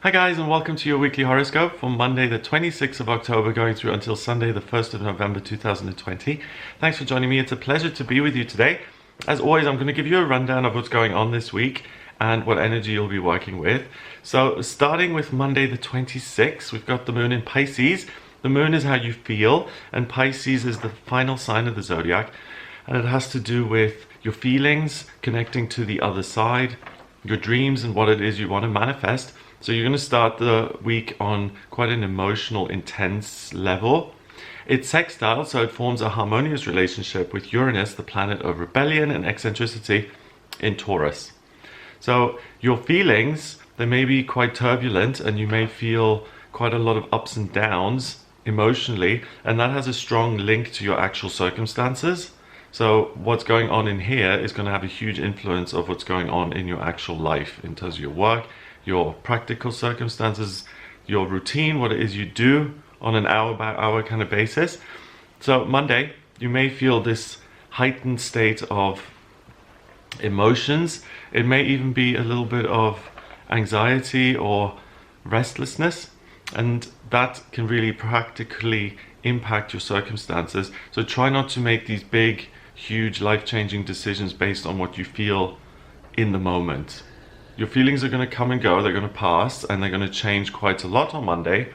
Hi guys, and welcome to your weekly horoscope for Monday the 26th of October going through until Sunday the 1st of November 2020. Thanks for joining me. It's a pleasure to be with you today. As always, I'm going to give you a rundown of what's going on this week and what energy you'll be working with. So starting with Monday the 26th, we've got the moon in Pisces. The moon is how you feel, and Pisces is the final sign of the zodiac, and it has to do with your feelings, connecting to the other side, your dreams, and what it is you want to manifest. So you're going to start the week on quite an emotional, intense level. It's sextile, so it forms a harmonious relationship with Uranus, the planet of rebellion and eccentricity, in Taurus. So your feelings, they may be quite turbulent, and you may feel quite a lot of ups and downs emotionally, and that has a strong link to your actual circumstances. So what's going on in here is going to have a huge influence of what's going on in your actual life in terms of your work, your practical circumstances, your routine, what it is you do on an hour by hour kind of basis. So Monday, you may feel this heightened state of emotions. It may even be a little bit of anxiety or restlessness, and that can really practically impact your circumstances. So try not to make these big, huge, life-changing decisions based on what you feel in the moment. Your feelings are going to come and go, they're going to pass, and they're going to change quite a lot on Monday.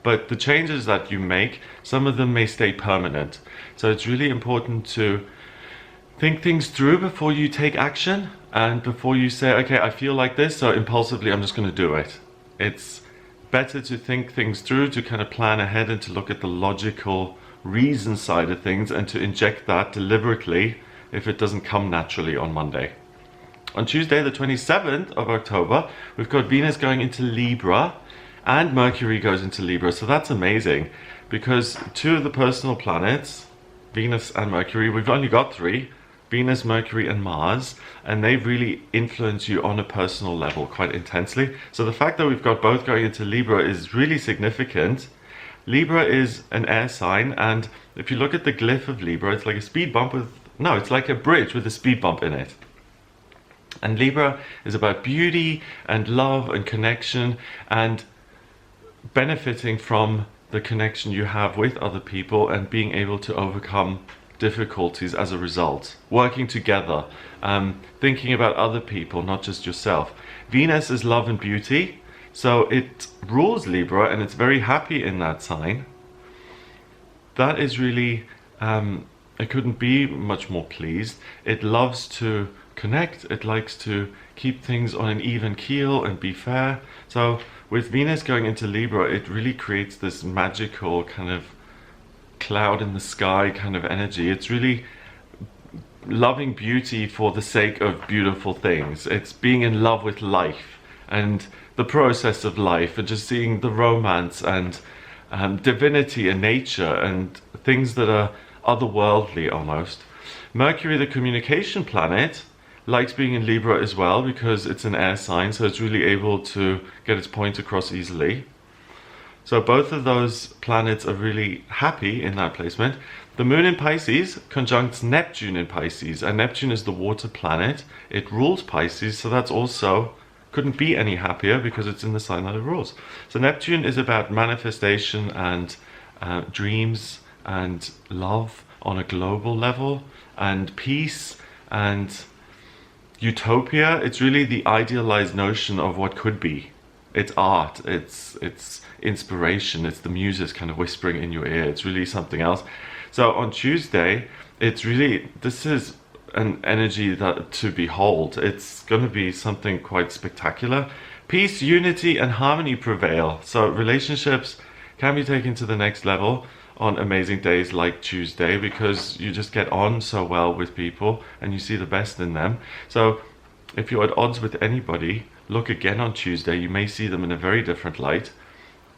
But the changes that you make, some of them may stay permanent. So it's really important to think things through before you take action, and before you say, okay, I feel like this, so impulsively I'm just going to do it. It's better to think things through, to kind of plan ahead and to look at the logical reason side of things, and to inject that deliberately if it doesn't come naturally on Monday. On Tuesday, the 27th of October, we've got Venus going into Libra and Mercury goes into Libra. So that's amazing because two of the personal planets, Venus and Mercury, we've only got three, Venus, Mercury and Mars, and they really influence you on a personal level quite intensely. So the fact that we've got both going into Libra is really significant. Libra is an air sign, and if you look at the glyph of Libra, it's like a speed bump it's like a bridge with a speed bump in it. And Libra is about beauty and love and connection and benefiting from the connection you have with other people and being able to overcome difficulties as a result. Working together, thinking about other people, not just yourself. Venus is love and beauty, so it rules Libra and it's very happy in that sign. That is really, it couldn't be much more pleased. It loves to connect, it likes to keep things on an even keel and be fair. So with Venus going into Libra, it really creates this magical kind of cloud in the sky kind of energy. It's really loving beauty for the sake of beautiful things. It's being in love with life and the process of life, and just seeing the romance and divinity in nature and things that are otherworldly almost. Mercury, the communication planet, likes being in Libra as well because it's an air sign, so it's really able to get its point across easily. So both of those planets are really happy in that placement. The moon in Pisces conjuncts Neptune in Pisces, and Neptune is the water planet. It rules Pisces, so that's also couldn't be any happier because it's in the sign that it rules. So Neptune is about manifestation and dreams and love on a global level, and peace and utopia. It's really the idealized notion of what could be. It's art, it's inspiration, it's the muses kind of whispering in your ear. It's really something else. So on Tuesday, it's really, this is an energy that to behold. It's going to be something quite spectacular. Peace, unity and harmony prevail. So relationships can be taken to the next level on amazing days like Tuesday, because you just get on so well with people and you see the best in them. So if you're at odds with anybody, look again on Tuesday. You may see them in a very different light.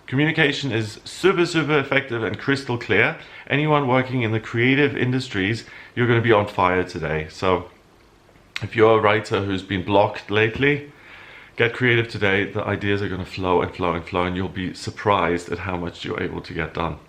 Communication is super effective and crystal clear. Anyone working in the creative industries, you're going to be on fire today. So if you're a writer who's been blocked lately, get creative today. The ideas are going to flow and flow and flow, and you'll be surprised at how much you're able to get done.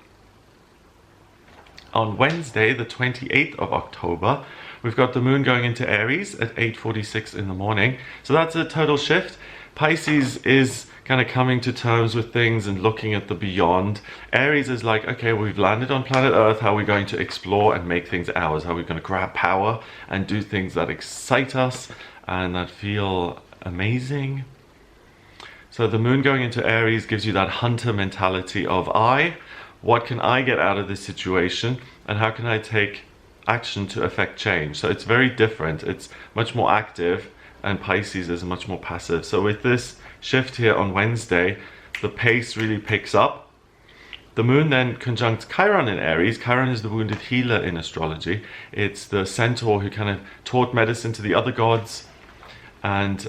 On Wednesday, the 28th of October, we've got the moon going into Aries at 8:46 in the morning. So that's a total shift. Pisces is kind of coming to terms with things and looking at the beyond. Aries is like, okay, we've landed on planet Earth. How are we going to explore and make things ours? How are we going to grab power and do things that excite us and that feel amazing? So the moon going into Aries gives you that hunter mentality of what can I get out of this situation and how can I take action to affect change? So it's very different. It's much more active, and Pisces is much more passive. So with this shift here on Wednesday, the pace really picks up. The moon then conjuncts Chiron in Aries. Chiron is the wounded healer in astrology. It's the centaur who kind of taught medicine to the other gods, and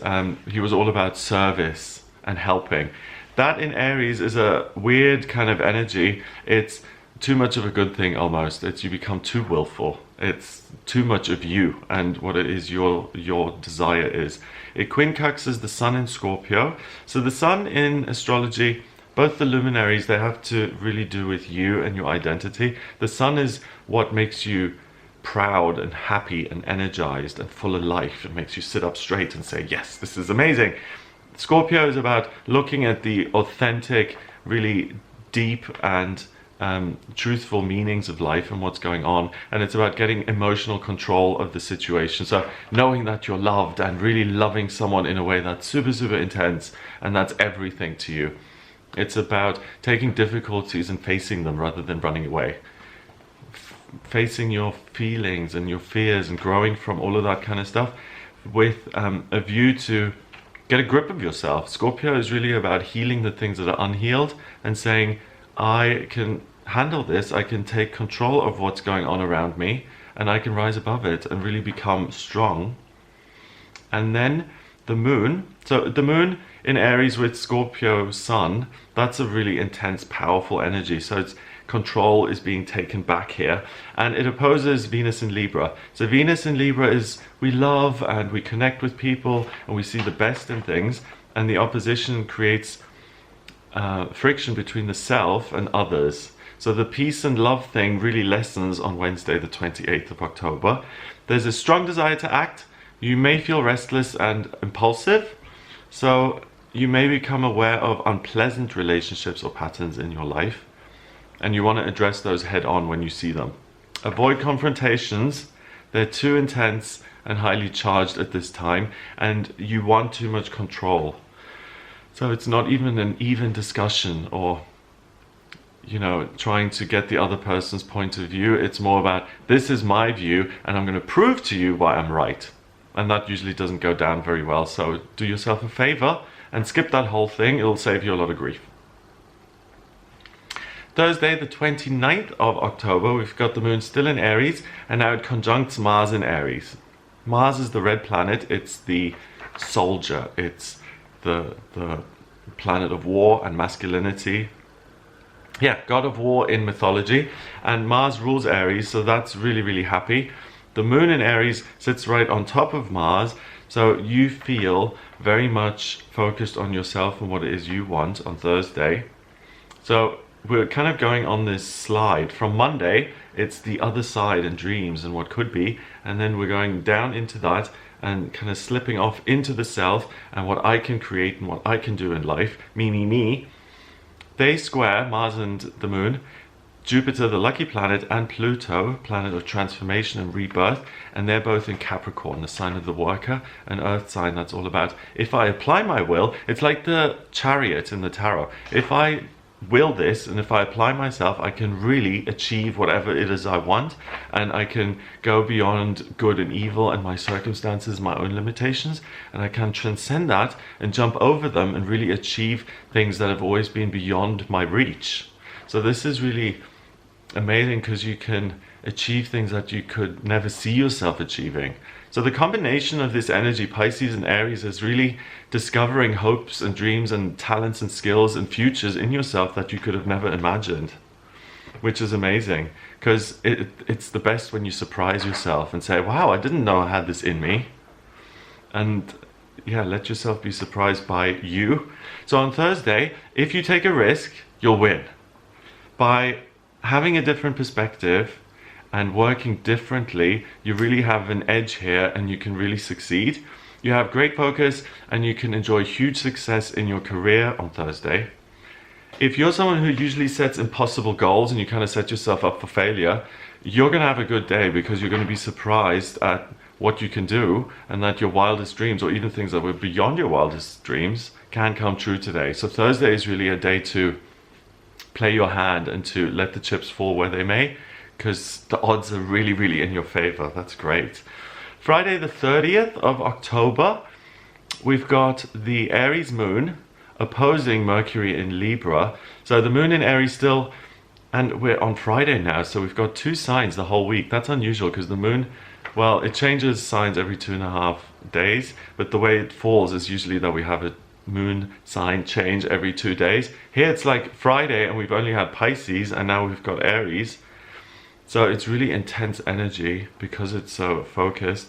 he was all about service and helping. That in Aries is a weird kind of energy. It's too much of a good thing almost. It's you become too willful. It's too much of you and what it is your desire is. It quincunxes the sun in Scorpio. So the sun in astrology, both the luminaries, they have to really do with you and your identity. The sun is what makes you proud and happy and energized and full of life. It makes you sit up straight and say, yes, this is amazing. Scorpio is about looking at the authentic, really deep and truthful meanings of life and what's going on, and it's about getting emotional control of the situation. So knowing that you're loved and really loving someone in a way that's super intense and that's everything to you. It's about taking difficulties and facing them rather than running away. Facing your feelings and your fears and growing from all of that kind of stuff with a view to get a grip of yourself. Scorpio is really about healing the things that are unhealed and saying, I can handle this, I can take control of what's going on around me, and I can rise above it and really become strong. And then the moon, so the moon in Aries with Scorpio sun, that's a really intense, powerful energy. So it's control is being taken back here, and it opposes Venus in Libra. So Venus in Libra is we love and we connect with people and we see the best in things, and the opposition creates friction between the self and others. So the peace and love thing really lessens on Wednesday the 28th of October. There's a strong desire to act. You may feel restless and impulsive, so you may become aware of unpleasant relationships or patterns in your life, and you want to address those head on when you see them. Avoid confrontations. They're too intense and highly charged at this time, and you want too much control. So it's not even an even discussion or, trying to get the other person's point of view. It's more about, this is my view and I'm going to prove to you why I'm right. And that usually doesn't go down very well. So do yourself a favor and skip that whole thing. It'll save you a lot of grief. Thursday the 29th of October, we've got the moon still in Aries, and now it conjuncts Mars in Aries. Mars is the red planet. It's the soldier. It's the planet of war and masculinity. Yeah, god of war in mythology, and Mars rules Aries, so that's really happy. The moon in Aries sits right on top of Mars, so you feel very much focused on yourself and what it is you want on Thursday. So we're kind of going on this slide. From Monday, it's the other side and dreams and what could be, and then we're going down into that and kind of slipping off into the self and what I can create and what I can do in life, me. They square, Mars and the moon, Jupiter, the lucky planet, and Pluto, planet of transformation and rebirth, and they're both in Capricorn, the sign of the worker, an earth sign that's all about, if I apply my will, it's like the chariot in the tarot. If I will this and if I apply myself, I can really achieve whatever it is I want, and I can go beyond good and evil and my circumstances, my own limitations, and I can transcend that and jump over them and really achieve things that have always been beyond my reach. So this is really amazing because you can achieve things that you could never see yourself achieving. So the combination of this energy, Pisces and Aries, is really discovering hopes and dreams and talents and skills and futures in yourself that you could have never imagined, which is amazing because it's the best when you surprise yourself and say, wow, I didn't know I had this in me. And yeah, let yourself be surprised by you. So on Thursday, if you take a risk, you'll win. By having a different perspective and working differently, you really have an edge here and you can really succeed. You have great focus and you can enjoy huge success in your career on Thursday. If you're someone who usually sets impossible goals and you kind of set yourself up for failure, you're going to have a good day because you're going to be surprised at what you can do and that your wildest dreams, or even things that were beyond your wildest dreams, can come true today. So Thursday is really a day to play your hand and to let the chips fall where they may, because the odds are really, really in your favor. That's great. Friday the 30th of October, we've got the Aries moon opposing Mercury in Libra. So the moon in Aries still, and we're on Friday now, so we've got two signs the whole week. That's unusual because the moon, well, it changes signs every 2.5 days, but the way it falls is usually that we have a moon sign change every 2 days. Here it's like Friday and we've only had Pisces, and now we've got Aries. So it's really intense energy because it's so focused.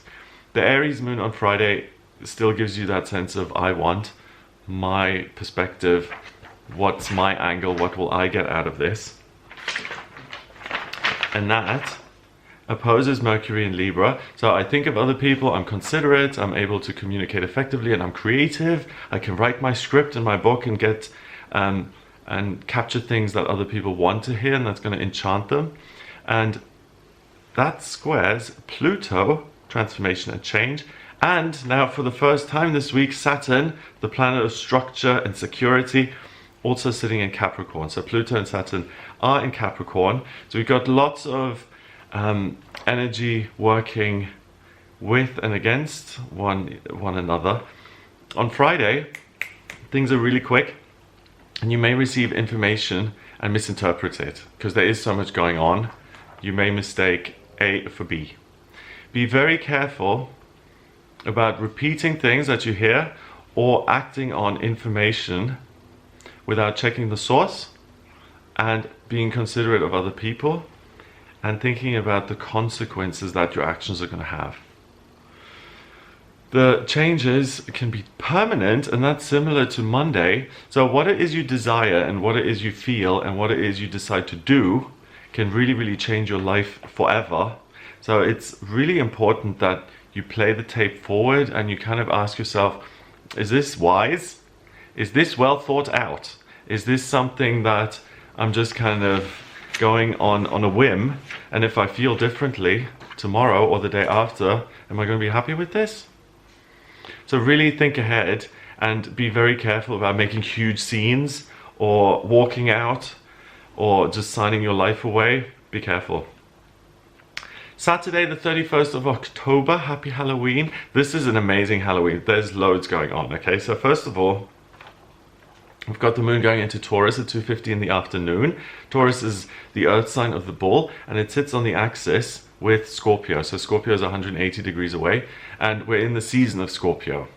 The Aries moon on Friday still gives you that sense of, I want my perspective, what's my angle, what will I get out of this? And that opposes Mercury in Libra. So I think of other people, I'm considerate, I'm able to communicate effectively, and I'm creative. I can write my script in my book and get and capture things that other people want to hear, and that's going to enchant them. And that squares Pluto, transformation and change. And now for the first time this week, Saturn, the planet of structure and security, also sitting in Capricorn. So Pluto and Saturn are in Capricorn. So we've got lots of energy working with and against one another. On Friday, things are really quick, and you may receive information and misinterpret it because there is so much going on. You may mistake A for B. Be very careful about repeating things that you hear or acting on information without checking the source, and being considerate of other people and thinking about the consequences that your actions are going to have. The changes can be permanent, and that's similar to Monday. So what it is you desire and what it is you feel and what it is you decide to do can really, really change your life forever. So it's really important that you play the tape forward and you kind of ask yourself, is this wise? Is this well thought out? Is this something that I'm just kind of going on a whim? And if I feel differently tomorrow or the day after, am I going to be happy with this? So really think ahead and be very careful about making huge scenes or walking out or just signing your life away. Be careful. Saturday the 31st of October, happy Halloween. This is an amazing Halloween. There's loads going on, okay? So first of all, we've got the moon going into Taurus at 2:50 in the afternoon. Taurus is the earth sign of the bull, and it sits on the axis with Scorpio. So Scorpio is 180 degrees away, and we're in the season of Scorpio.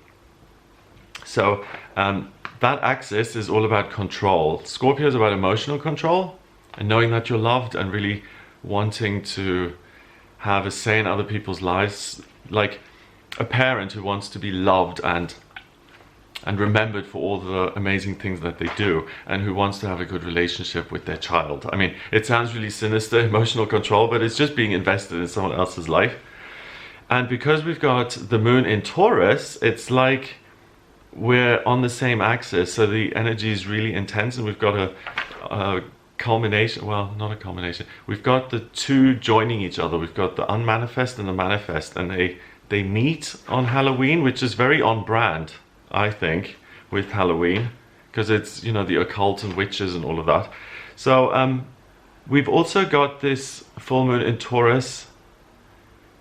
So that axis is all about control. Scorpio is about emotional control and knowing that you're loved and really wanting to have a say in other people's lives, like a parent who wants to be loved and remembered for all the amazing things that they do, and who wants to have a good relationship with their child. I mean, it sounds really sinister, emotional control, but it's just being invested in someone else's life. And because we've got the moon in Taurus, it's like we're on the same axis, so the energy is really intense, and we've got a culmination, well, not a culmination, we've got the two joining each other. We've got the unmanifest and the manifest, and they meet on Halloween, which is very on brand, I think, with Halloween, because it's, you know, the occult and witches and all of that. So we've also got this full moon in Taurus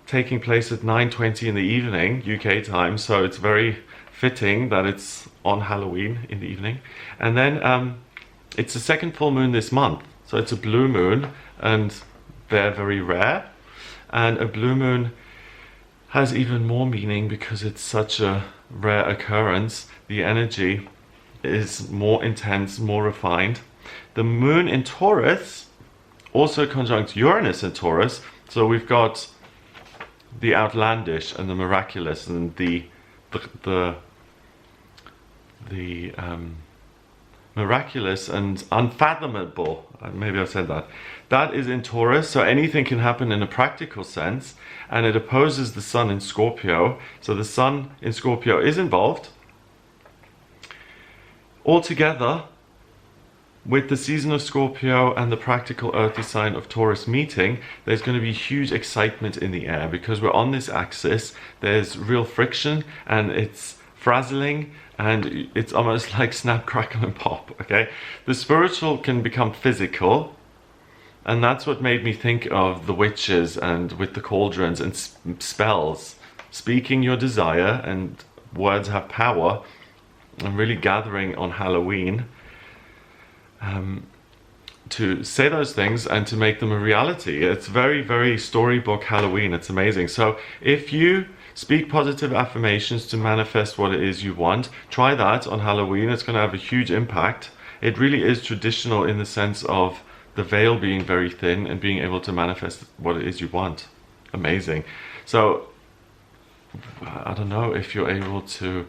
taking place at 9:20 in the evening, UK time, so it's very fitting that it's on Halloween in the evening. And then it's the second full moon this month, so it's a blue moon, and they're very rare. And a blue moon has even more meaning because it's such a rare occurrence. The energy is more intense, more refined. The moon in Taurus also conjunct Uranus in Taurus, so we've got the outlandish and the miraculous and the miraculous and unfathomable. Maybe I said that. That is in Taurus, so anything can happen in a practical sense, and it opposes the Sun in Scorpio. So the Sun in Scorpio is involved. Altogether, with the season of Scorpio and the practical earthy sign of Taurus meeting, there's going to be huge excitement in the air because we're on this axis. There's real friction and it's frazzling and it's almost like snap, crackle and pop, okay? The spiritual can become physical, and that's what made me think of the witches and with the cauldrons and spells. Speaking your desire, and words have power, and really gathering on Halloween to say those things and to make them a reality. It's very, very storybook Halloween. It's amazing. So if you speak positive affirmations to manifest what it is you want, try that on Halloween. It's going to have a huge impact. It really is traditional in the sense of the veil being very thin and being able to manifest what it is you want. Amazing. So I don't know if you're able to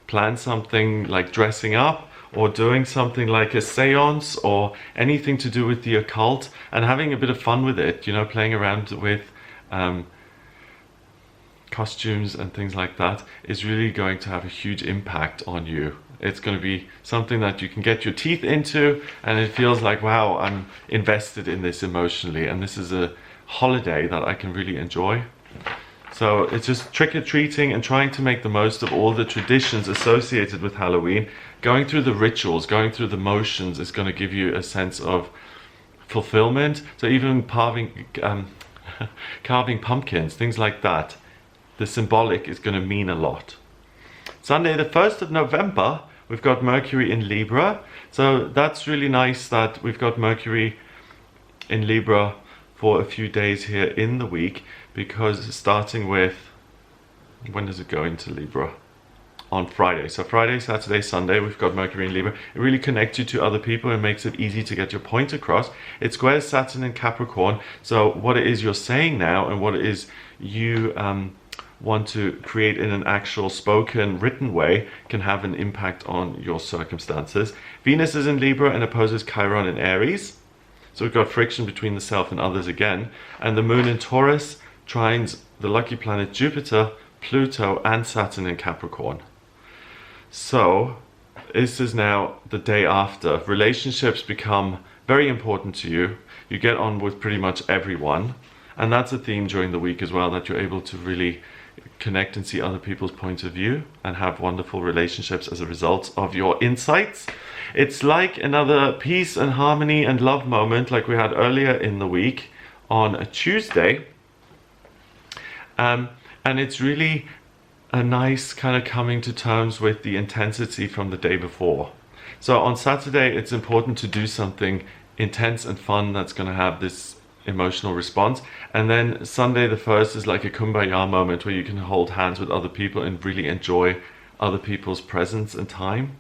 plan something like dressing up, or doing something like a seance, or anything to do with the occult, and having a bit of fun with it, you know, playing around with costumes and things like that is really going to have a huge impact on you. It's going to be something that you can get your teeth into, and it feels like, wow, I'm invested in this emotionally, and this is a holiday that I can really enjoy. So it's just trick-or-treating and trying to make the most of all the traditions associated with Halloween. Going through the rituals, going through the motions is going to give you a sense of fulfillment. So even carving pumpkins, things like that, the symbolic is going to mean a lot. Sunday the 1st of November, we've got Mercury in Libra. So that's really nice that we've got Mercury in Libra for a few days here in the week, because starting with, when does it go into Libra? On Friday. So Friday, Saturday, Sunday, we've got Mercury in Libra. It really connects you to other people and makes it easy to get your point across. It squares Saturn in Capricorn. So what it is you're saying now and what it is you want to create in an actual spoken, written way can have an impact on your circumstances. Venus is in Libra and opposes Chiron in Aries. So we've got friction between the self and others again. And the moon in Taurus trines the lucky planet Jupiter, Pluto and Saturn in Capricorn. So this is now the day after. Relationships become very important to you. You get on with pretty much everyone. And that's a theme during the week as well, that you're able to really connect and see other people's points of view and have wonderful relationships as a result of your insights. It's like another peace and harmony and love moment like we had earlier in the week on a Tuesday. And it's really a nice kind of coming to terms with the intensity from the day before. So on Saturday, it's important to do something intense and fun that's going to have this emotional response. And then Sunday the 1st is like a kumbaya moment where you can hold hands with other people and really enjoy other people's presence and time.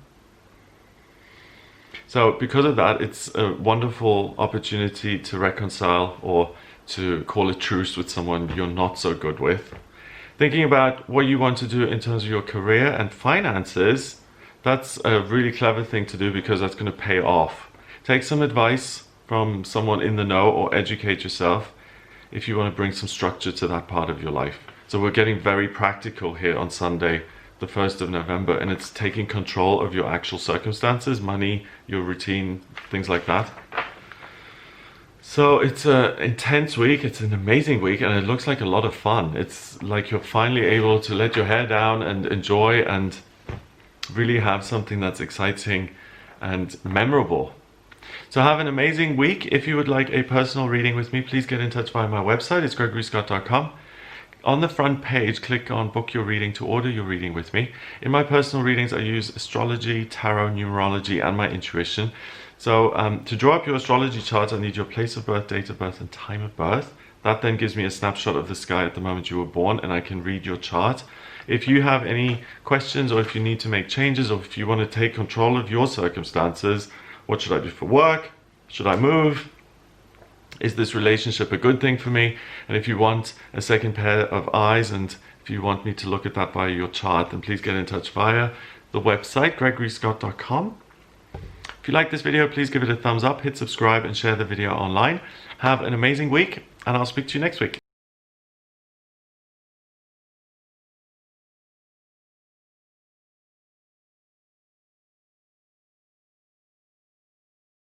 So because of that, it's a wonderful opportunity to reconcile or to call a truce with someone you're not so good with. Thinking about what you want to do in terms of your career and finances, that's a really clever thing to do because that's going to pay off. Take some advice from someone in the know or educate yourself if you want to bring some structure to that part of your life. So we're getting very practical here on Sunday, the 1st of November, and it's taking control of your actual circumstances, money, your routine, things like that. So it's an intense week, it's an amazing week, and it looks like a lot of fun. It's like you're finally able to let your hair down and enjoy and really have something that's exciting and memorable. So have an amazing week. If you would like a personal reading with me, please get in touch via my website. It's gregoryscott.com. On the front page, click on book your reading to order your reading with me. In my personal readings, I use astrology, tarot, numerology, and my intuition. So to draw up your astrology chart, I need your place of birth, date of birth, and time of birth. That then gives me a snapshot of the sky at the moment you were born, and I can read your chart. If you have any questions, or if you need to make changes, or if you want to take control of your circumstances, what should I do for work? Should I move? Is this relationship a good thing for me? And if you want a second pair of eyes, and if you want me to look at that via your chart, then please get in touch via the website, gregoryscott.com. If you like this video, please give it a thumbs up, hit subscribe, and share the video online. Have an amazing week, and I'll speak to you next week.